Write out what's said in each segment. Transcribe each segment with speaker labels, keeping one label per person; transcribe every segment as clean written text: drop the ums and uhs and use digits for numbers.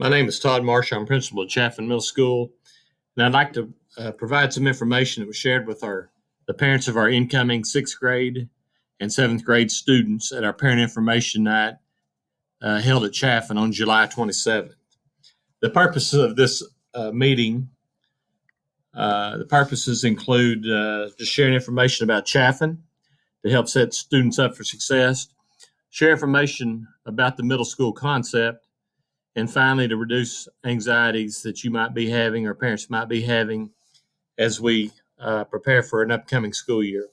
Speaker 1: My name is Todd Marsh. I'm principal at Chaffin Middle School, and I'd like to provide some information that was shared with the parents of our incoming sixth grade and seventh grade students at our parent information night held at Chaffin on July 27th. The purpose of this meeting, the purposes include just sharing information about Chaffin to help set students up for success, share information about the middle school concept, and finally, to reduce anxieties that you might be having or parents might be having as we prepare for an upcoming school year.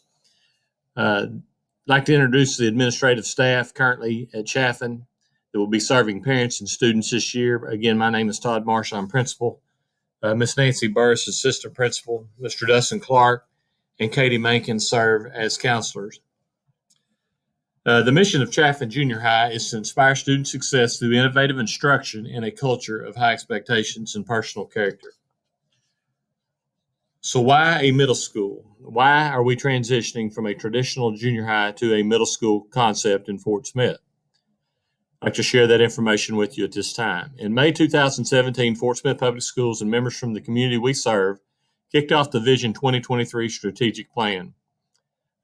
Speaker 1: I'd like to introduce the administrative staff currently at Chaffin that will be serving parents and students this year. Again, my name is Todd Marsh. I'm principal. Miss Nancy Burris, assistant principal. Mr. Dustin Clark and Katie Mankin serve as counselors. The mission of Chaffin Junior High is to inspire student success through innovative instruction and a culture of high expectations and personal character. So why a middle school? Why are we transitioning from a traditional junior high to a middle school concept in Fort Smith? I'd like to share that information with you at this time. In May 2017, Fort Smith Public Schools and members from the community we serve kicked off the Vision 2023 strategic plan.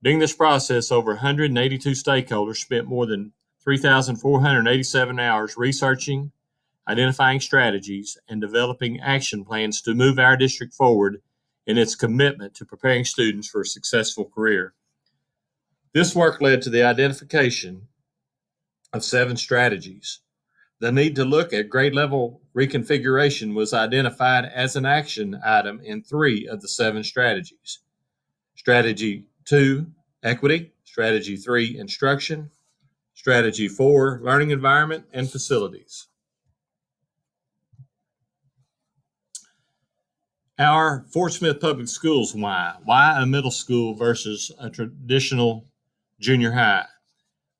Speaker 1: During this process, over 182 stakeholders spent more than 3,487 hours researching, identifying strategies, and developing action plans to move our district forward in its commitment to preparing students for a successful career. This work led to the identification of 7 strategies. The need to look at grade level reconfiguration was identified as an action item in 3 of the 7 strategies. Strategy 2, equity. Strategy 3, instruction. Strategy 4, learning environment and facilities. Our Fort Smith Public Schools, why? Why a middle school versus a traditional junior high?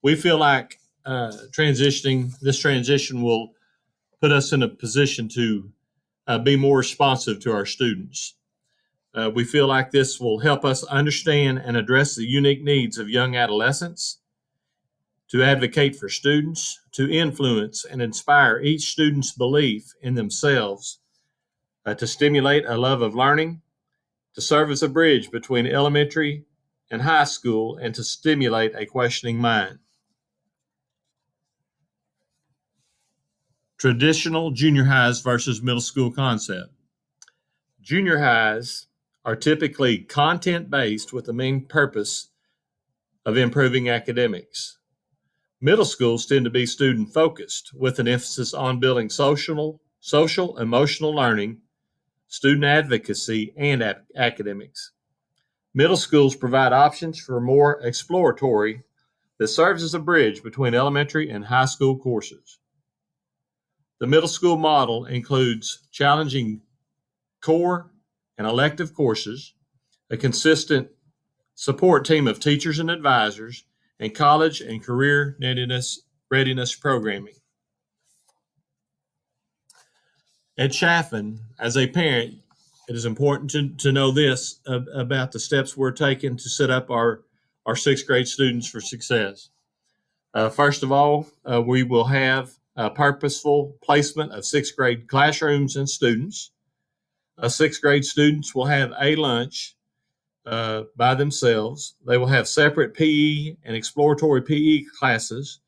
Speaker 1: We feel like this transition will put us in a position to be more responsive to our students. We feel like this will help us understand and address the unique needs of young adolescents, to advocate for students, to influence and inspire each student's belief in themselves, to stimulate a love of learning, to serve as a bridge between elementary and high school, and to stimulate a questioning mind. Traditional junior highs versus middle school concept. Junior highs are typically content-based with the main purpose of improving academics. Middle schools tend to be student-focused with an emphasis on building social, emotional learning, student advocacy, and academics. Middle schools provide options for more exploratory that serves as a bridge between elementary and high school courses. The middle school model includes challenging core and elective courses, a consistent support team of teachers and advisors, and college and career readiness programming. At Chaffin, as a parent, it is important to know this about the steps we're taking to set up our sixth grade students for success. First of all, we will have a purposeful placement of sixth grade classrooms and students. Sixth grade students will have a lunch by themselves. They will have separate PE and exploratory PE classes,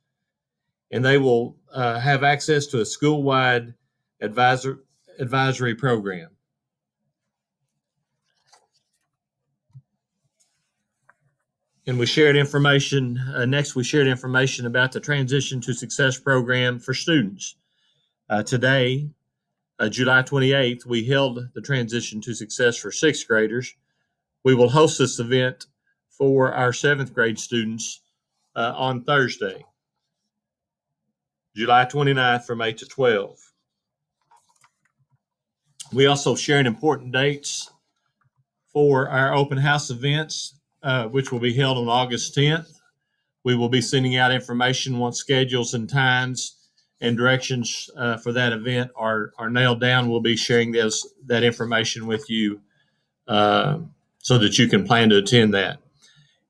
Speaker 1: and they will have access to a school-wide advisory program. And we shared information, next we shared information about the Transition to Success program for students. Today, July 28th, we held the Transition to Success for sixth graders. We will host this event for our seventh grade students on Thursday, July 29th from 8 to 12. We also shared important dates for our open house events, which will be held on August 10th. We will be sending out information once schedules and times and directions for that event are nailed down. We'll be sharing that information with you so that you can plan to attend that.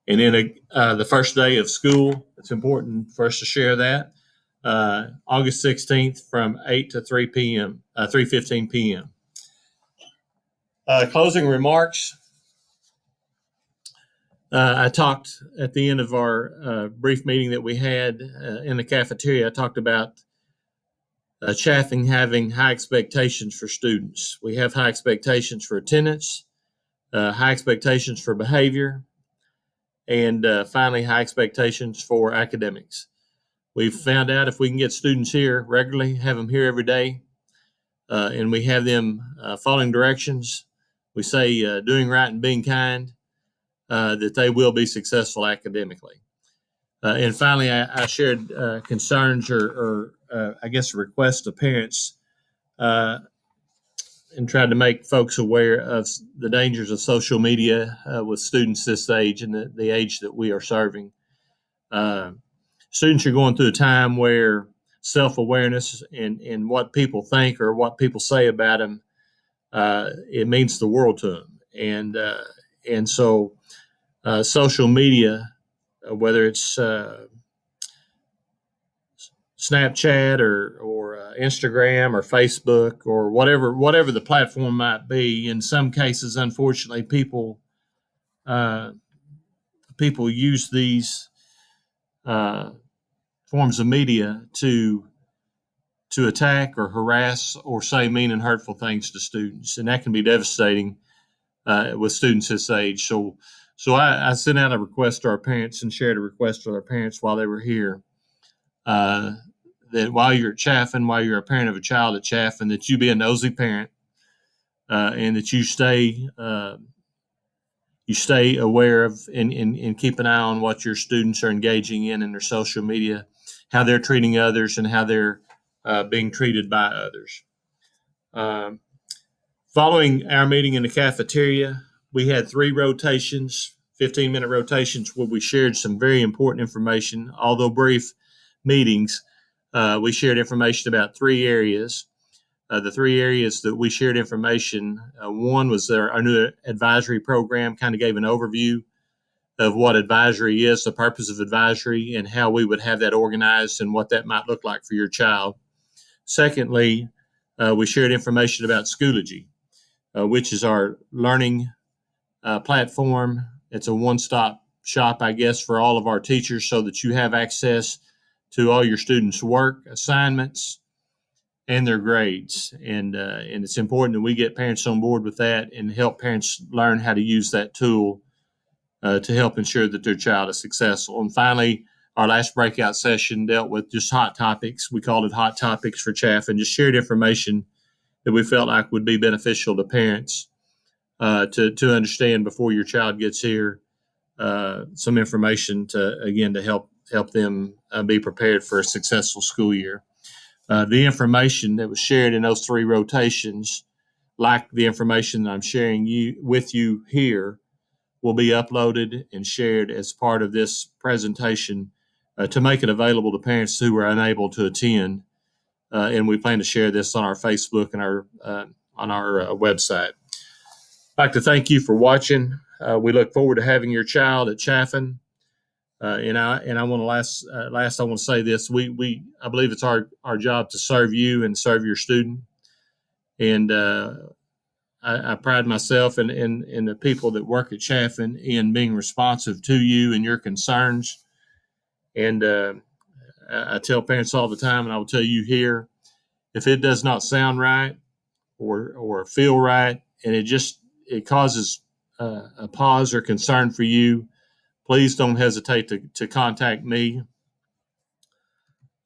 Speaker 1: And then the first day of school, it's important for us to share that. August 16th from 8 to 3 p.m., 3:15 p.m. Closing remarks. I talked at the end of our brief meeting that we had in the cafeteria. I talked about Chaffin having high expectations for students. We have high expectations for attendance, high expectations for behavior, and finally, high expectations for academics. We've found out if we can get students here regularly, have them here every day, and we have them following directions, we say doing right and being kind, that they will be successful academically. And finally, I shared concerns or I guess requests to parents and tried to make folks aware of the dangers of social media with students this age and the age that we are serving. Uh, Students are going through a time where self-awareness and what people think or what people say about them, it means the world to them. And so social media, whether it's Snapchat or Instagram or Facebook or whatever the platform might be. In some cases, unfortunately, uh, people use these uh, forms of media to attack or harass or say mean and hurtful things to students, and that can be devastating with students this age. So I sent out a request to our parents and shared a request with our parents while they were here. Uh, that while you're at Chaffin, while you're a parent of a child at Chaffin, that you be a nosy parent and that you stay aware of and keep an eye on what your students are engaging in their social media, how they're treating others, and how they're being treated by others. Um, Following our meeting in the cafeteria, we had 3 rotations, 15-minute rotations, where we shared some very important information. Although brief meetings, we shared information about 3 areas. The 3 areas that we shared information, one was our new advisory program, kind of gave an overview of what advisory is, the purpose of advisory, and how we would have that organized and what that might look like for your child. Secondly, we shared information about Schoology, which is our learning platform. It's a one-stop shop, I guess, for all of our teachers so that you have access to all your students' work, assignments, and their grades. And it's important that we get parents on board with that and help parents learn how to use that tool to help ensure that their child is successful. And finally, our last breakout session dealt with just hot topics. We called it Hot Topics for Chaffin, just shared information that we felt like would be beneficial to parents to understand before your child gets here. Some information to help them be prepared for a successful school year. The information that was shared in those 3 rotations, like the information that I'm sharing with you here, will be uploaded and shared as part of this presentation to make it available to parents who were unable to attend. And we plan to share this on our Facebook and on our website. I'd like to thank you for watching. We look forward to having your child at Chaffin. And I want to last I want to say this: I believe it's our job to serve you and serve your student. And I pride myself and the people that work at Chaffin in being responsive to you and your concerns. And I tell parents all the time, and I will tell you here, if it does not sound right or feel right, and it causes a pause or concern for you, please don't hesitate to contact me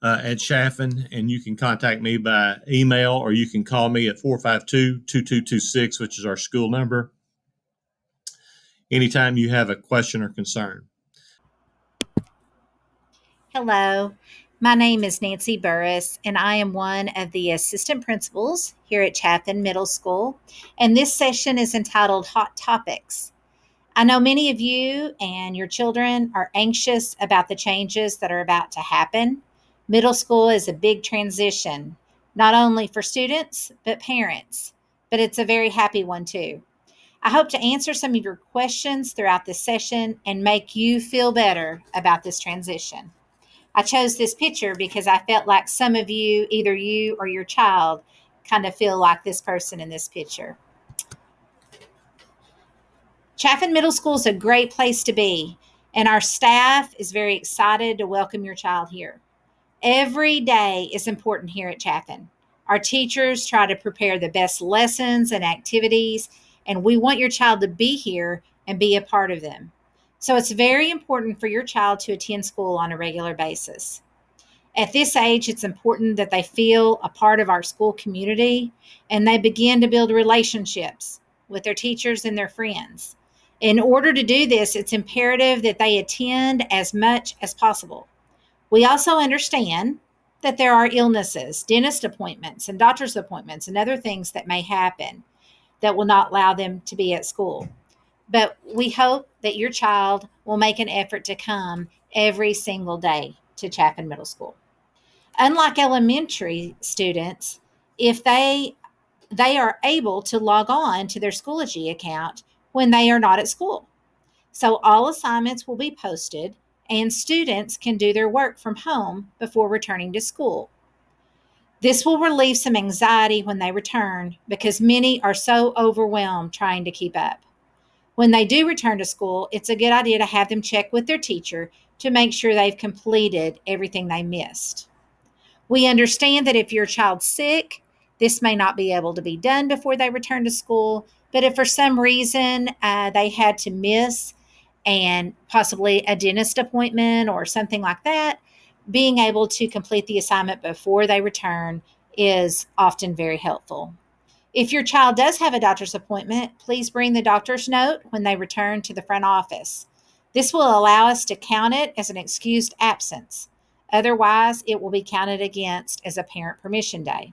Speaker 1: at Chaffin, and you can contact me by email or you can call me at 452-2226, which is our school number, anytime you have a question or concern.
Speaker 2: Hello, my name is Nancy Burris, and I am one of the assistant principals here at Chaffin Middle School. And this session is entitled Hot Topics. I know many of you and your children are anxious about the changes that are about to happen. Middle school is a big transition, not only for students, but parents, but it's a very happy one too. I hope to answer some of your questions throughout this session and make you feel better about this transition. I chose this picture because I felt like some of you, either you or your child, kind of feel like this person in this picture. Chaffin Middle School is a great place to be, and our staff is very excited to welcome your child here. Every day is important here at Chaffin. Our teachers try to prepare the best lessons and activities, and we want your child to be here and be a part of them. So it's very important for your child to attend school on a regular basis. At this age, it's important that they feel a part of our school community and they begin to build relationships with their teachers and their friends. In order to do this, it's imperative that they attend as much as possible. We also understand that there are illnesses, dentist appointments, and doctor's appointments, and other things that may happen that will not allow them to be at school. But we hope that your child will make an effort to come every single day to Chaffin Middle School. Unlike elementary students, if they are able to log on to their Schoology account when they are not at school. So all assignments will be posted and students can do their work from home before returning to school. This will relieve some anxiety when they return because many are so overwhelmed trying to keep up. When they do return to school, it's a good idea to have them check with their teacher to make sure they've completed everything they missed. We understand that if your child's sick, this may not be able to be done before they return to school. But if for some reason they had to miss and possibly a dentist appointment or something like that, being able to complete the assignment before they return is often very helpful. If your child does have a doctor's appointment, please bring the doctor's note when they return to the front office. This will allow us to count it as an excused absence. Otherwise, it will be counted against as a parent permission day.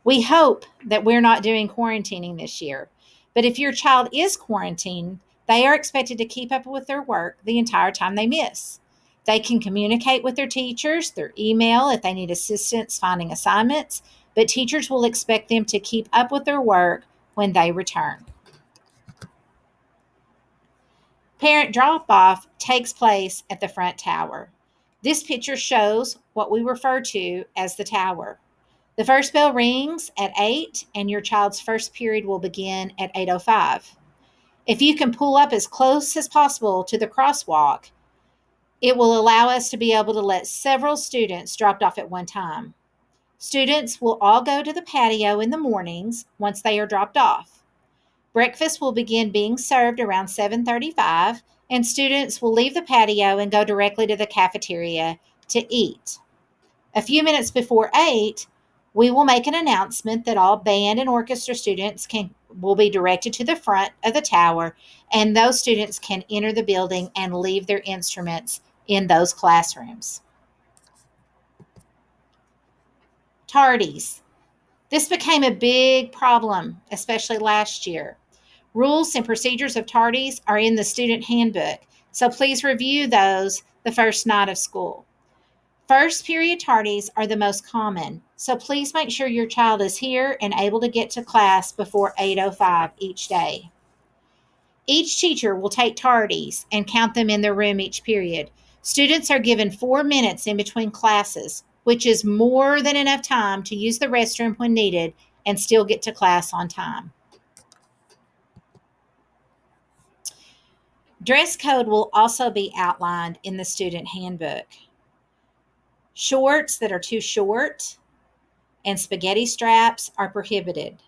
Speaker 2: We hope that we're not doing quarantining this year, but if your child is quarantined, they are expected to keep up with their work the entire time they miss. They can communicate with their teachers, their email if they need assistance finding assignments, but teachers will expect them to keep up with their work when they return. Parent drop off takes place at the front tower. This picture shows what we refer to as the tower. The first bell rings at 8 and your child's first period will begin at 8:05. If you can pull up as close as possible to the crosswalk, it will allow us to be able to let several students drop off at one time. Students will all go to the patio in the mornings once they are dropped off. Breakfast will begin being served around 7:35 and students will leave the patio and go directly to the cafeteria to eat. A few minutes before 8, we will make an announcement that all band and orchestra students will be directed to the front of the tower and those students can enter the building and leave their instruments in those classrooms. Tardies. This became a big problem, especially last year. Rules and procedures of tardies are in the student handbook, so please review those the first night of school. First period tardies are the most common, so please make sure your child is here and able to get to class before 8:05 each day. Each teacher will take tardies and count them in their room each period. Students are given 4 minutes in between classes, which is more than enough time to use the restroom when needed and still get to class on time. Dress code will also be outlined in the student handbook. Shorts that are too short and spaghetti straps are prohibited.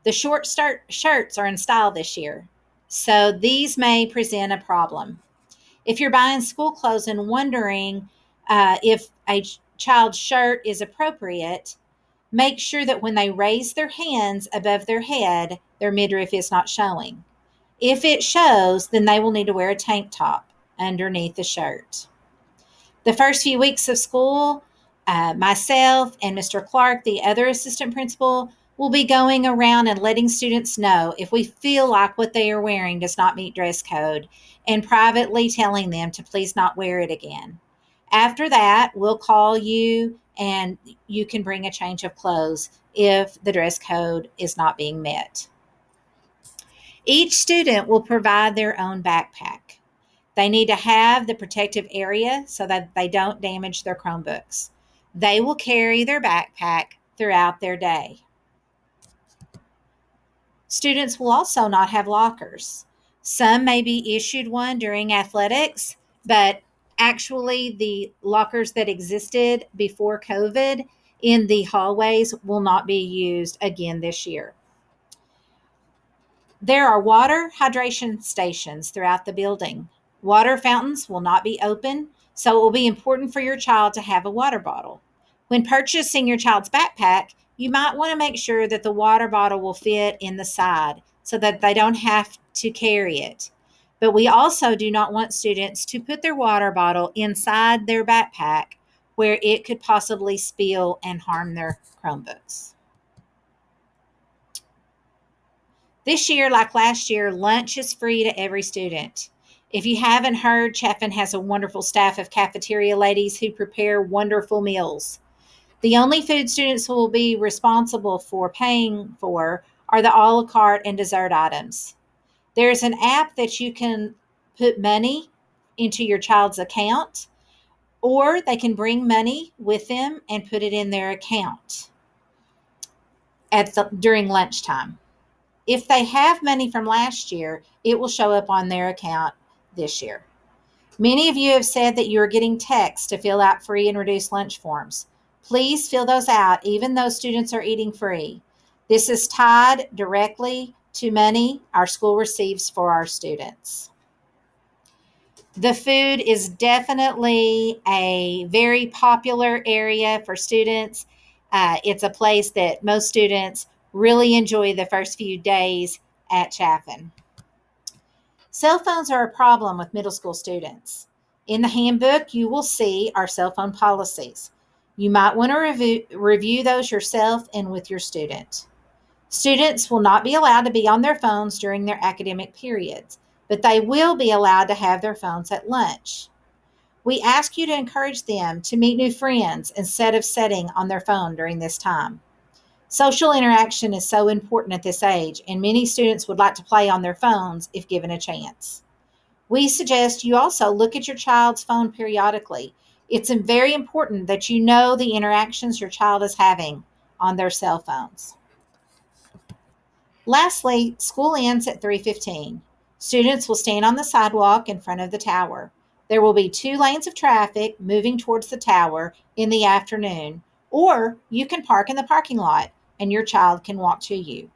Speaker 2: The short shirts are in style this year, so these may present a problem. If you're buying school clothes and wondering if a child's shirt is appropriate, make sure that when they raise their hands above their head, their midriff is not showing. If it shows, then they will need to wear a tank top underneath the shirt. The first few weeks of school, myself and Mr. Clark, the other assistant principal, will be going around and letting students know if we feel like what they are wearing does not meet dress code and privately telling them to please not wear it again. After that, we'll call you and you can bring a change of clothes if the dress code is not being met. Each student will provide their own backpack. They need to have the protective area so that they don't damage their Chromebooks. They will carry their backpack throughout their day. Students will also not have lockers. Some may be issued one during athletics, but actually, the lockers that existed before COVID in the hallways will not be used again this year. There are water hydration stations throughout the building. Water fountains will not be open, so it will be important for your child to have a water bottle. When purchasing your child's backpack, you might want to make sure that the water bottle will fit in the side so that they don't have to carry it. But we also do not want students to put their water bottle inside their backpack where it could possibly spill and harm their Chromebooks. This year, like last year, lunch is free to every student. If you haven't heard, Chaffin has a wonderful staff of cafeteria ladies who prepare wonderful meals. The only food students will be responsible for paying for are the a la carte and dessert items. There's an app that you can put money into your child's account, or they can bring money with them and put it in their account during lunchtime. If they have money from last year, it will show up on their account this year. Many of you have said that you are getting texts to fill out free and reduced lunch forms. Please fill those out, even though students are eating free. This is tied directly to money our school receives for our students. The food is definitely a very popular area for students. It's a place that most students really enjoy the first few days at Chaffin. Cell phones are a problem with middle school students. In the handbook, you will see our cell phone policies. You might want to review those yourself and with your student. Students will not be allowed to be on their phones during their academic periods, but they will be allowed to have their phones at lunch. We ask you to encourage them to meet new friends instead of sitting on their phone during this time. Social interaction is so important at this age, and many students would like to play on their phones if given a chance. We suggest you also look at your child's phone periodically. It's very important that you know the interactions your child is having on their cell phones. Lastly, school ends at 3:15. Students will stand on the sidewalk in front of the tower. There will be 2 lanes of traffic moving towards the tower in the afternoon, or you can park in the parking lot and your child can walk to you.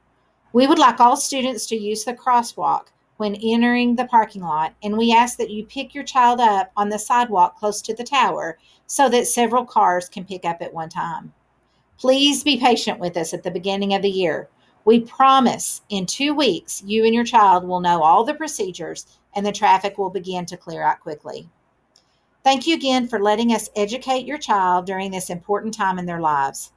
Speaker 2: We would like all students to use the crosswalk when entering the parking lot, and we ask that you pick your child up on the sidewalk close to the tower so that several cars can pick up at one time. Please be patient with us at the beginning of the year. We promise in 2 weeks, you and your child will know all the procedures and the traffic will begin to clear out quickly. Thank you again for letting us educate your child during this important time in their lives.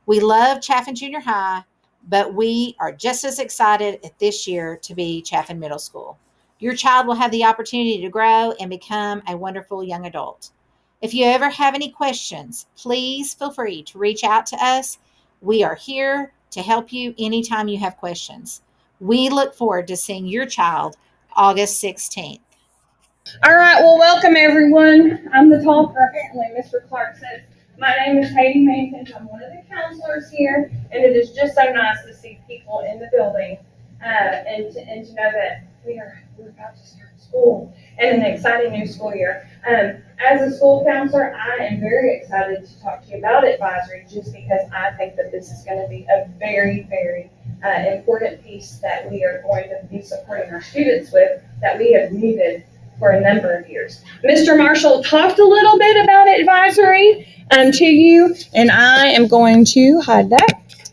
Speaker 2: We love Chaffin Junior High, but we are just as excited this year to be Chaffin Middle School. Your child will have the opportunity to grow and become a wonderful young adult. If you ever have any questions, please feel free to reach out to us. We are here to help you anytime you have questions. We look forward to seeing your child August 16th.
Speaker 3: All right, well, welcome everyone. I'm the talker, apparently, Mr. Clark says. My name is Katie Mankins. I'm one of the counselors here, and it is just so nice to see people in the building and to know that we're about to start school and an exciting new school year. As a school counselor, I am very excited to talk to you about advisory just because I think that this is going to be a very, very important piece that we are going to be supporting our students with that we have needed for a number of years. Mr. Marshall talked a little bit about advisory to you, and I am going to hide that.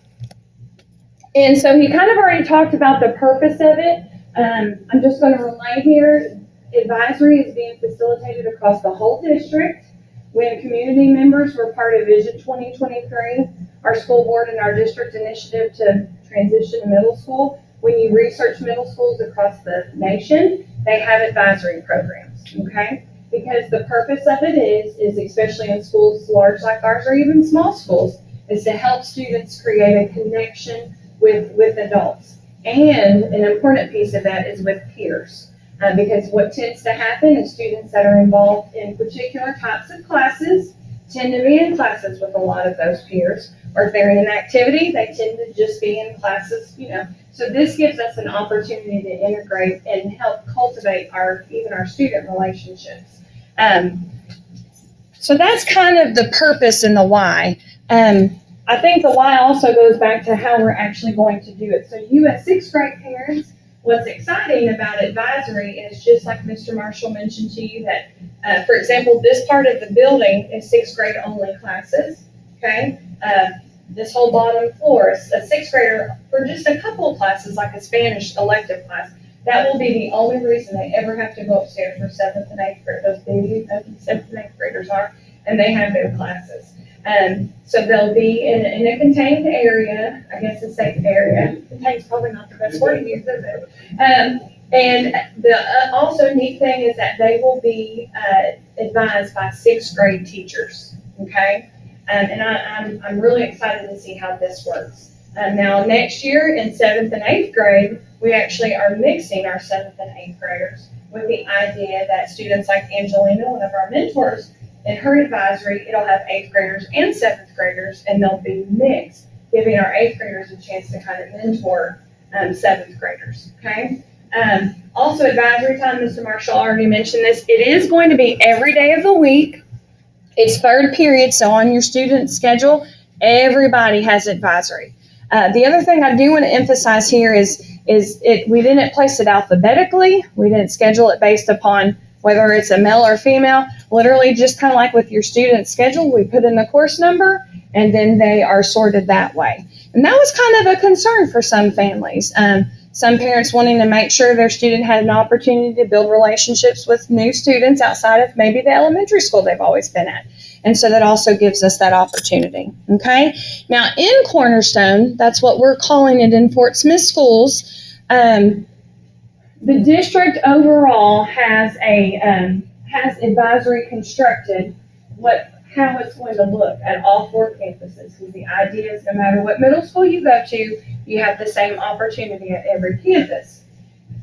Speaker 3: And so he kind of already talked about the purpose of it. I'm just going to relay here. Advisory is being facilitated across the whole district. When community members were part of Vision 2023, our school board and our district initiative to transition to middle school, when you research middle schools across the nation, they have advisory programs, okay? Because the purpose of it is especially in schools large like ours or even small schools, is to help students create a connection with adults. And an important piece of that is with peers. Because what tends to happen is students that are involved in particular types of classes tend to be in classes with a lot of those peers, or if they're in an activity, they tend to just be in classes, So this gives us an opportunity to integrate and help cultivate even our student relationships. So that's kind of the purpose and the why. I think the why also goes back to how we're actually going to do it. So you as sixth grade parents, what's exciting about advisory is just like Mr. Marshall mentioned to you that, for example, this part of the building is sixth grade only classes, okay? This whole bottom floor is a sixth grader for just a couple of classes, like a Spanish elective class. That will be the only reason they ever have to go upstairs for seventh and eighth grade. Those baby seventh and eighth graders are, and they have their classes. So they'll be in a contained area, I guess a safe area. Contained's probably not the best word to use, is it? And the also neat thing is that they will be advised by sixth grade teachers, okay? And I'm really excited to see how this works. Now next year in seventh and eighth grade, we actually are mixing our seventh and eighth graders with the idea that students like Angelina, one of our mentors, in her advisory, it'll have eighth graders and seventh graders, and they'll be mixed, giving our eighth graders a chance to kind of mentor seventh graders, okay? Also, advisory time, Mr. Marshall already mentioned this. It is going to be every day of the week. It's third period, so on your student schedule, everybody has advisory. The other thing I do want to emphasize here is we didn't place it alphabetically. We didn't schedule it based upon whether it's a male or female. Literally, just kind of like with your student schedule, we put in the course number, and then they are sorted that way. And that was kind of a concern for some families. Some parents wanting to make sure their student had an opportunity to build relationships with new students outside of maybe the elementary school they've always been at. And so that also gives us that opportunity, okay? Now, in Cornerstone, that's what we're calling it in Fort Smith schools, the district overall has advisory constructed how it's going to look at all four campuses. Because the idea is no matter what middle school you go to, you have the same opportunity at every campus.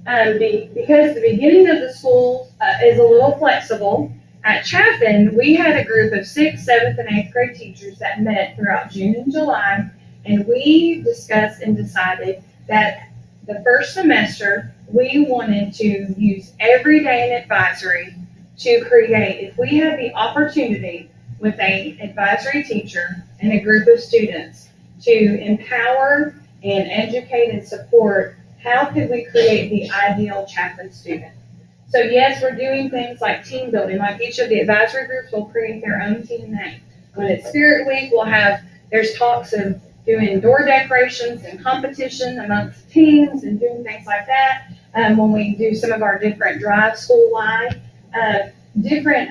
Speaker 3: Because the beginning of the school is a little flexible, at Chaffin, we had a group of 6th, 7th, and 8th grade teachers that met throughout June and July, and we discussed and decided that the first semester, we wanted to use every day in advisory to create, if we had the opportunity with an advisory teacher and a group of students to empower and educate and support, how could we create the ideal Chaffin student? So yes, we're doing things like team building, like each of the advisory groups will create their own team name. When it's Spirit Week, there's talks of doing door decorations and competition amongst teams and doing things like that. When we do some of our different drive school-wide, different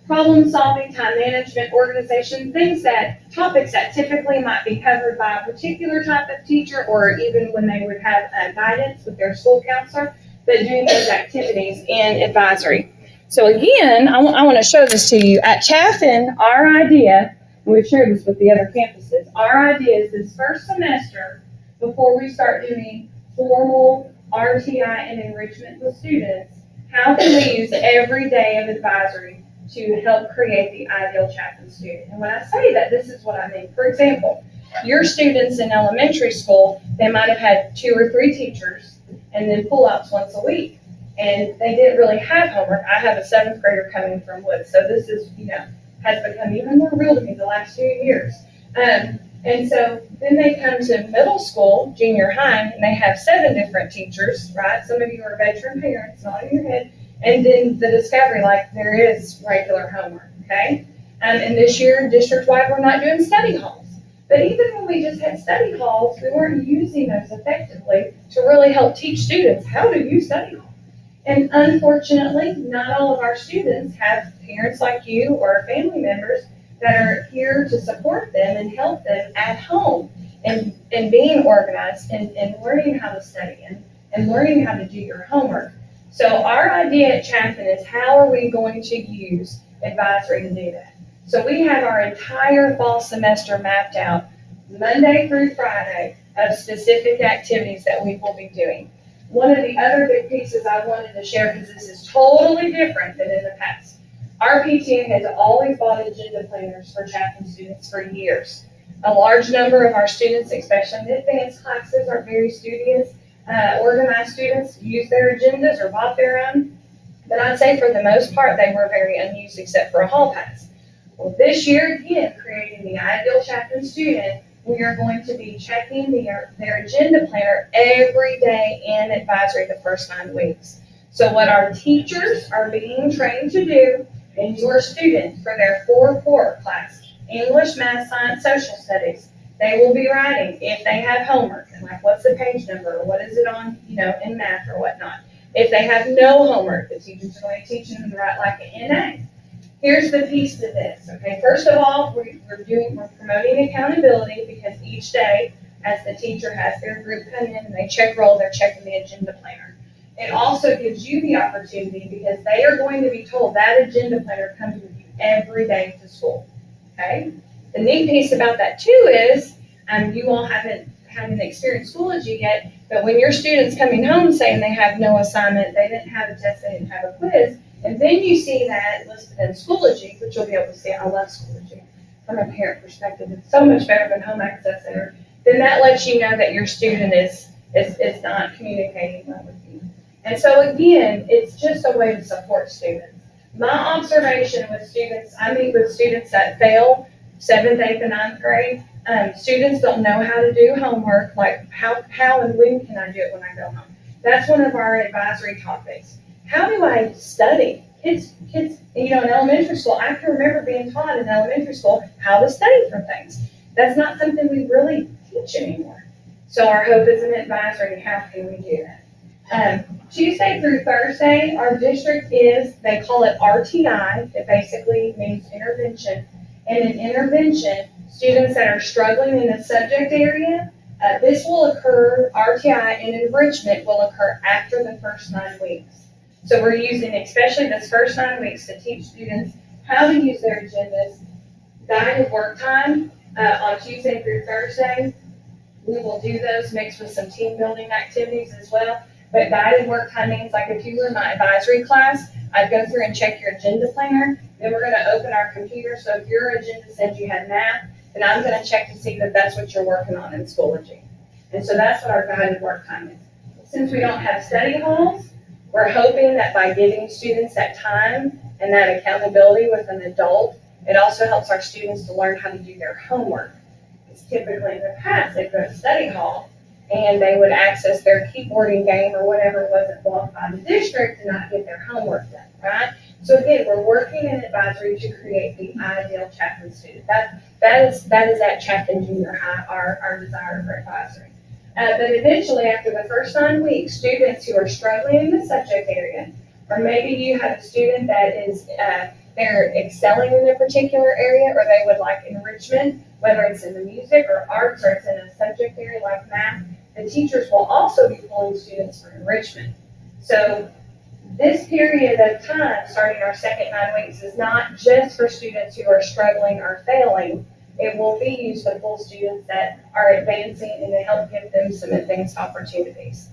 Speaker 3: problem solving, time management, organization, topics that typically might be covered by a particular type of teacher, or even when they would have guidance with their school counselor, but doing those activities in advisory. So again, I want to show this to you. At Chaffin, our idea, and we've shared this with the other campuses, our idea is this first semester, before we start doing formal RTI and enrichment with students, how can we use every day of advisory to help create the ideal Chaffin student? And when I say that, this is what I mean. For example, your students in elementary school, they might have had 2 or 3 teachers and then pull-outs once a week. And they didn't really have homework. I have a 7th grader coming from Wood, so this is, has become even more real to me the last few years. And so then they come to middle school, junior high, and they have 7 different teachers, right? Some of you are veteran parents, not in your head. And then the discovery, like there is regular homework, okay? And this year, district-wide, we're not doing study halls. But even when we just had study halls, we weren't using those effectively to really help teach students how to use study halls. And unfortunately, not all of our students have parents like you or family members that are here to support them and help them at home and being organized and learning how to study and learning how to do your homework. So our idea at Chaffin is, how are we going to use advisory to do that? So we have our entire fall semester mapped out, Monday through Friday, of specific activities that we will be doing. One of the other big pieces I wanted to share, because this is totally different than in the past. Our PTA has always bought agenda planners for Chaffin students for years. A large number of our students, especially in the advanced classes, are very studious, organized students, use their agendas or bought their own. But I'd say for the most part, they were very unused except for a hall pass. Well, this year, again, creating the ideal Chaffin student, we are going to be checking their agenda planner every day in advisory the first 9 weeks. So what our teachers are being trained to do, and your students for their 4 core class, English, Math, Science, Social Studies, they will be writing if they have homework, and like what's the page number, or what is it on, in math or whatnot. If they have no homework, the teacher's going to teach them to write like an NA. Here's the piece to this, okay? First of all, we're promoting accountability, because each day, as the teacher has their group come in and they check roll, they're checking the agenda planner. It also gives you the opportunity, because they are going to be told that agenda planner comes with you every day to school, okay? The neat piece about that too is, you all haven't experienced Schoology yet, but when your student's coming home saying they have no assignment, they didn't have a test, they didn't have a quiz, and then you see that listed in Schoology, which you'll be able to see. I love Schoology from a parent perspective. It's so much better than Home Access Center. Then that lets you know that your student is not communicating well with you. And so again, it's just a way to support students. My observation with students, I meet with students that fail 7th, 8th, and 9th grade. Students don't know how to do homework, like how and when can I do it when I go home? That's one of our advisory topics. How do I study? Kids, in elementary school, I can remember being taught in elementary school how to study for things. That's not something we really teach anymore. So our hope is an advisory, how can we do that? Tuesday through Thursday, our district they call it RTI. It basically means intervention. And in intervention, students that are struggling in a subject area, this will occur, RTI and enrichment will occur after the first 9 weeks. So we're using especially this first 9 weeks to teach students how to use their agendas. Guided work time on Tuesday through Thursday. We will do those mixed with some team building activities as well. But guided work time means, like, if you were in my advisory class, I'd go through and check your agenda planner. Then we're going to open our computer. So if your agenda said you had math, then I'm going to check to see that that's what you're working on in Schoology. And so that's what our guided work time is. Since we don't have study halls, we're hoping that by giving students that time and that accountability with an adult, it also helps our students to learn how to do their homework. Because typically in the past, they'd go to study hall and they would access their keyboarding game or whatever wasn't blocked by the district and not get their homework done, right? So again, we're working in advisory to create the ideal Chaffin student. That is at Chaffin Junior High, our desire for advisory. But eventually, after the first 9 weeks, students who are struggling in the subject area, or maybe you have a student that is they're excelling in a particular area, or they would like enrichment, whether it's in the music or arts, or it's in a subject area like math, the teachers will also be pulling students for enrichment. So this period of time, starting our second 9 weeks, is not just for students who are struggling or failing. It will be used to pull students that are advancing and to help give them some advanced opportunities.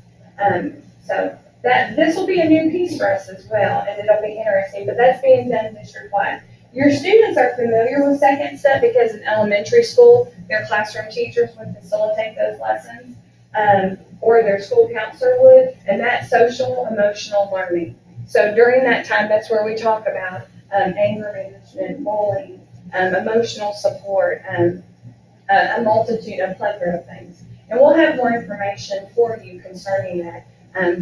Speaker 3: So this will be a new piece for us as well, and it'll be interesting, but that's being done district-wide. Your students are familiar with Second Step because in elementary school, their classroom teachers would facilitate those lessons, or their school counselor would, and that's social emotional learning. So during that time, that's where we talk about anger management, bullying, emotional support, a multitude, a plethora of things. And we'll have more information for you concerning that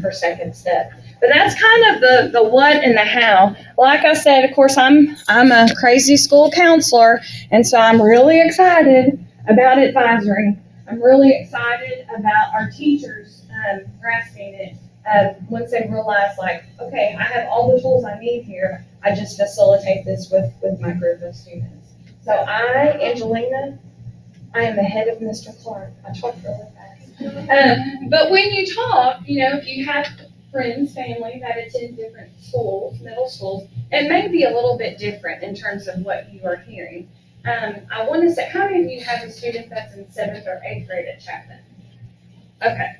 Speaker 3: for Second Step. But that's kind of the what and the how. Like I said, of course, I'm a crazy school counselor, and so I'm really excited about advisory. I'm really excited about our teachers grasping it once they realize, like, okay, I have all the tools I need here. I just facilitate this with my group of students. So Angelina, I am the head of Mr. Clark. I talk really fast. But when you talk, if you have friends, family that attend different schools, middle schools, it may be a little bit different in terms of what you are hearing. I want to say, how many of you have a student that's in 7th or 8th grade at Chaffin? Okay.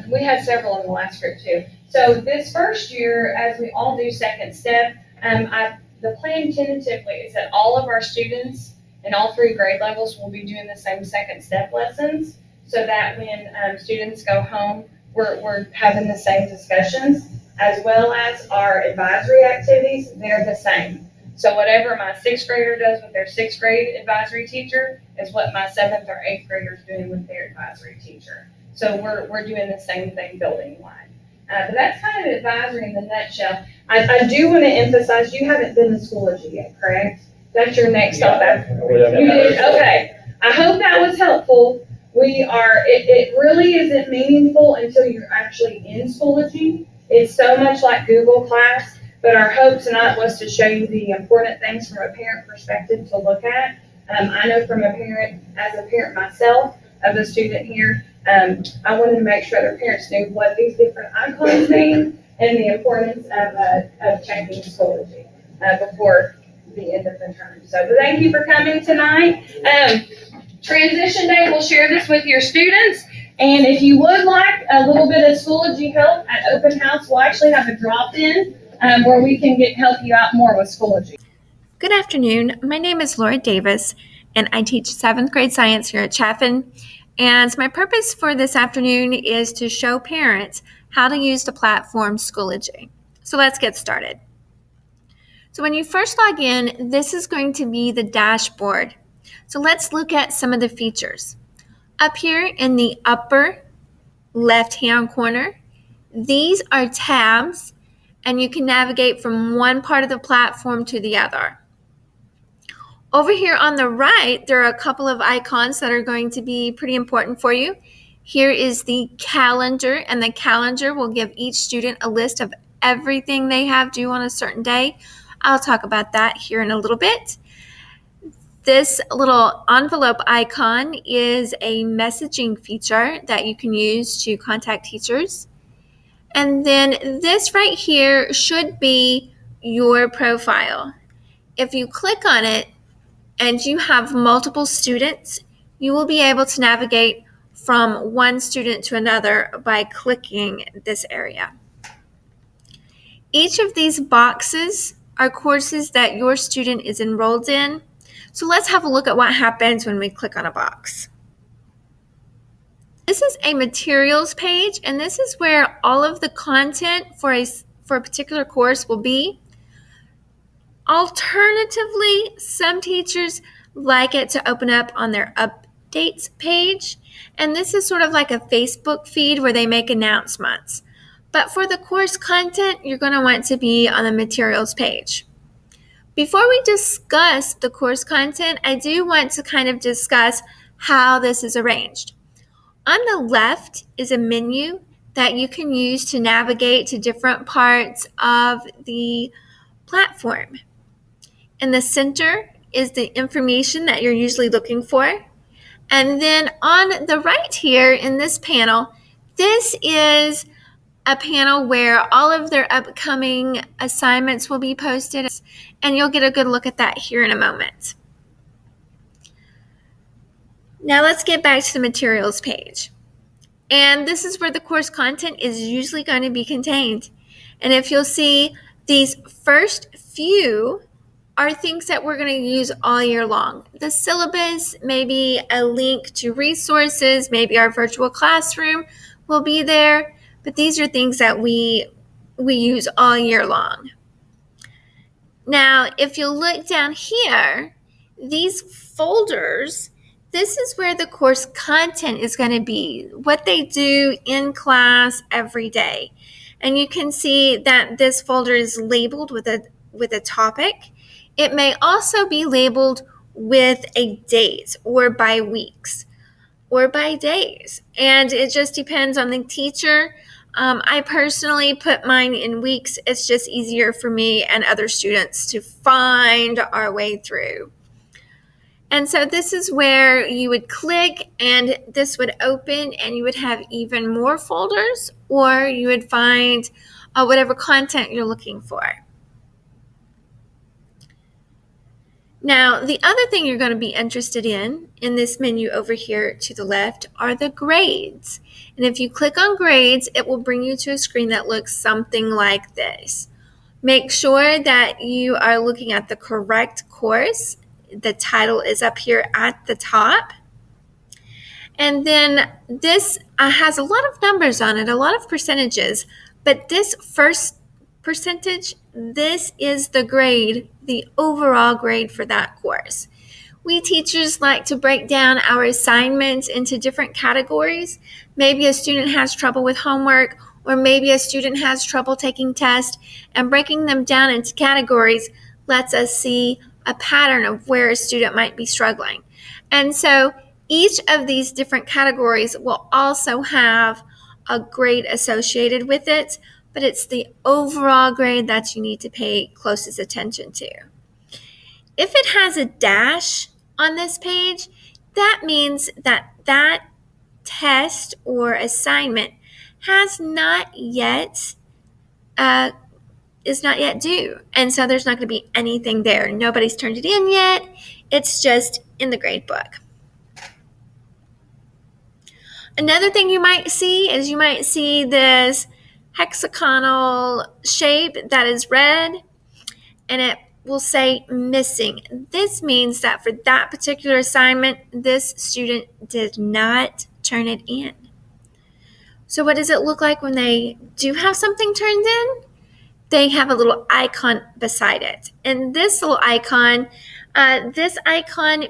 Speaker 3: We had several in the last group too. So this first year, as we all do second step, the plan tentatively is that all of our students in all 3 grade levels will be doing the same second step lessons, so that when students go home, we're having the same discussions, as well as our advisory activities, they're the same. So whatever my 6th grader does with their 6th grade advisory teacher is what my 7th or 8th grader is doing with their advisory teacher. So we're doing the same thing building wide. But that's kind of advisory in the nutshell. I do want to emphasize, you haven't been to Schoology yet, correct? That's your next stop after. You did? Okay. I hope that was helpful. It really isn't meaningful until you're actually in Schoology. It's so much like Google Class, but our hope tonight was to show you the important things from a parent perspective to look at. I know from as a parent myself of a student here, I wanted to make sure their parents knew what these different icons mean and the importance of checking Schoology before the end of the term. So thank you for coming tonight. Transition Day, we'll share this with your students. And if you would like a little bit of Schoology help at open house, we'll actually have a drop-in where we can help you out more with Schoology.
Speaker 4: Good afternoon. My name is Laura Davis, and I teach 7th grade science here at Chaffin. And my purpose for this afternoon is to show parents how to use the platform Schoology. So let's get started. So when you first log in, this is going to be the dashboard. So let's look at some of the features. Up here in the upper left-hand corner, these are tabs, and you can navigate from one part of the platform to the other. Over here on the right, there are a couple of icons that are going to be pretty important for you. Here is the calendar, and the calendar will give each student a list of everything they have due on a certain day. I'll talk about that here in a little bit. This little envelope icon is a messaging feature that you can use to contact teachers. And then this right here should be your profile. If you click on it and you have multiple students, you will be able to navigate from one student to another by clicking this area. Each of these boxes are courses that your student is enrolled in. So let's have a look at what happens when we click on a box. This is a materials page, and this is where all of the content for a particular course will be. Alternatively, some teachers like it to open up on their updates page, and this is sort of like a Facebook feed where they make announcements. But for the course content, you're going to want to be on the materials page. Before we discuss the course content, I do want to kind of discuss how this is arranged. On the left is a menu that you can use to navigate to different parts of the platform. In the center is the information that you're usually looking for. And then on the right here in this panel, this is a panel where all of their upcoming assignments will be posted, and you'll get a good look at that here in a moment. Now let's get back to the materials page. And this is where the course content is usually going to be contained. And if you'll see, these first few are things that we're going to use all year long. The syllabus, maybe a link to resources, maybe our virtual classroom will be there. But these are things that we use all year long. Now, if you look down here, these folders, this is where the course content is going to be, what they do in class every day. And you can see that this folder is labeled with a topic. It may also be labeled with a date or by weeks or by days. And it just depends on the teacher. I personally put mine in weeks. It's just easier for me and other students to find our way through. And so this is where you would click and this would open and you would have even more folders, or you would find whatever content you're looking for. Now, the other thing you're going to be interested in this menu over here to the left are the grades. And if you click on grades, it will bring you to a screen that looks something like this. Make sure that you are looking at the correct course. The title is up here at the top. And then this has a lot of numbers on it, a lot of percentages. But this first percentage, this is the grade, the overall grade for that course. We teachers like to break down our assignments into different categories. Maybe a student has trouble with homework, or maybe a student has trouble taking tests, and breaking them down into categories lets us see a pattern of where a student might be struggling. And so each of these different categories will also have a grade associated with it, but it's the overall grade that you need to pay closest attention to. If it has a dash on this page, that means that that test or assignment has not yet is not yet due, and so there's not going to be anything there. Nobody's turned it in yet. It's just in the grade book. Another thing you might see is you might see this hexagonal shape that is red, and it will say missing. This means that for that particular assignment, this student did not turn it in. So what does it look like when they do have something turned in? They have a little icon beside it. And this little icon,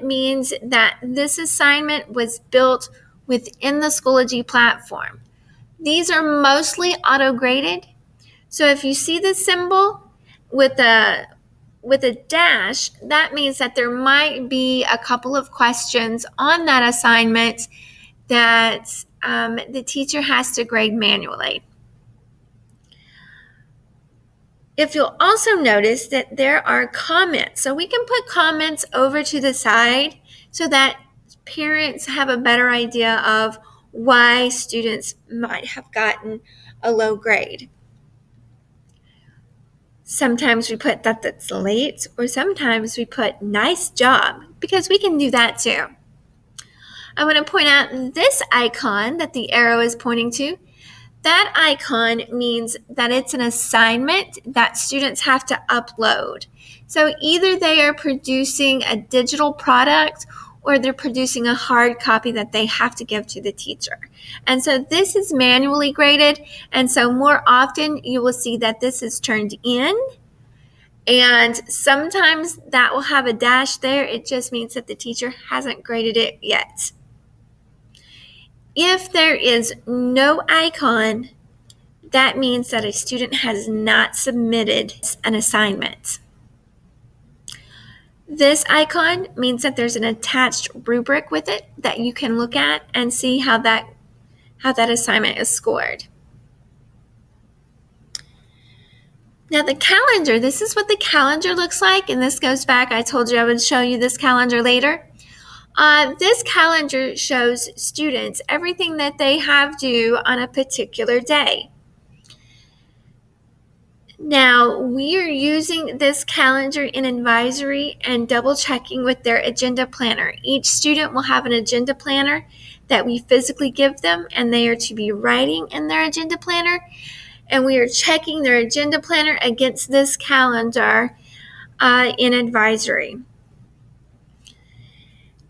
Speaker 4: means that this assignment was built within the Schoology platform. These are mostly auto-graded. So if you see this symbol with a dash, that means that there might be a couple of questions on that assignment that the teacher has to grade manually. If you'll also notice that there are comments, so we can put comments over to the side so that parents have a better idea of why students might have gotten a low grade. Sometimes we put that that's late, or sometimes we put nice job, because we can do that too. I want to point out this icon that the arrow is pointing to. That icon means that it's an assignment that students have to upload. So either they are producing a digital product or they're producing a hard copy that they have to give to the teacher. And so this is manually graded, and so more often you will see that this is turned in, and sometimes that will have a dash there. It just means that the teacher hasn't graded it yet. If there is no icon, that means that a student has not submitted an assignment. This icon means that there's an attached rubric with it that you can look at and see how that assignment is scored. Now the calendar, this is what the calendar looks like, and this goes back, I told you I would show you this calendar later. This calendar shows students everything that they have due on a particular day. Now, we are using this calendar in advisory and double checking with their agenda planner. Each student will have an agenda planner that we physically give them, and they are to be writing in their agenda planner. And we are checking their agenda planner against this calendar in advisory.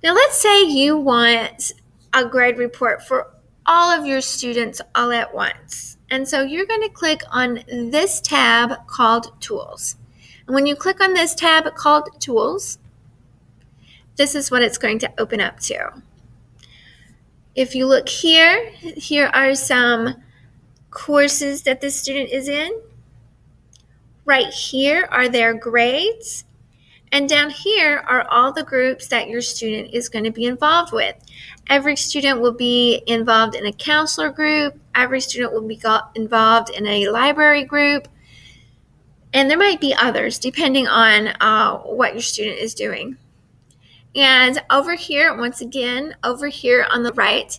Speaker 4: Now, let's say you want a grade report for all of your students all at once. And so you're going to click on this tab called Tools. And when you click on this tab called Tools, this is what it's going to open up to. If you look here, here are some courses that the student is in. Right here are their grades. And down here are all the groups that your student is going to be involved with. Every student will be involved in a counselor group. Every student will be involved in a library group. And there might be others depending on what your student is doing. And over here, once again, over here on the right,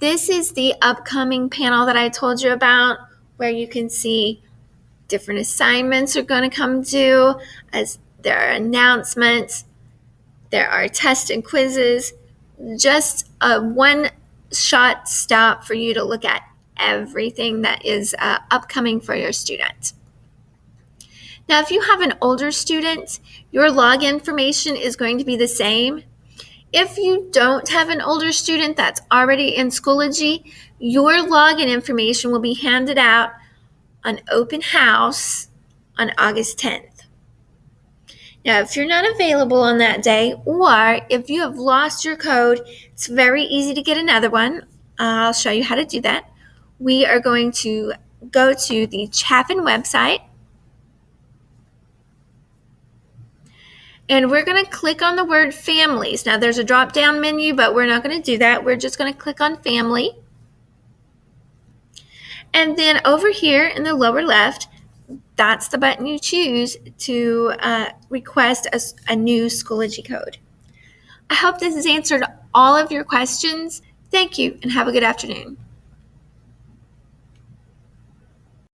Speaker 4: this is the upcoming panel that I told you about, where you can see different assignments are going to come due as there are announcements. There are tests and quizzes, just a one-shot stop for you to look at everything that is upcoming for your student. Now, if you have an older student, your log information is going to be the same. If you don't have an older student that's already in Schoology, your login information will be handed out on open house on August 10th. Now, if you're not available on that day, or if you have lost your code, it's very easy to get another one. I'll show you how to do that. We are going to go to the Chaffin website, and we're going to click on the word families. Now, there's a drop-down menu, but we're not going to do that. We're just going to click on family. And then over here in the lower left, that's the button you choose to request a new Schoology code. I hope this has answered all of your questions. Thank you, and have a good afternoon.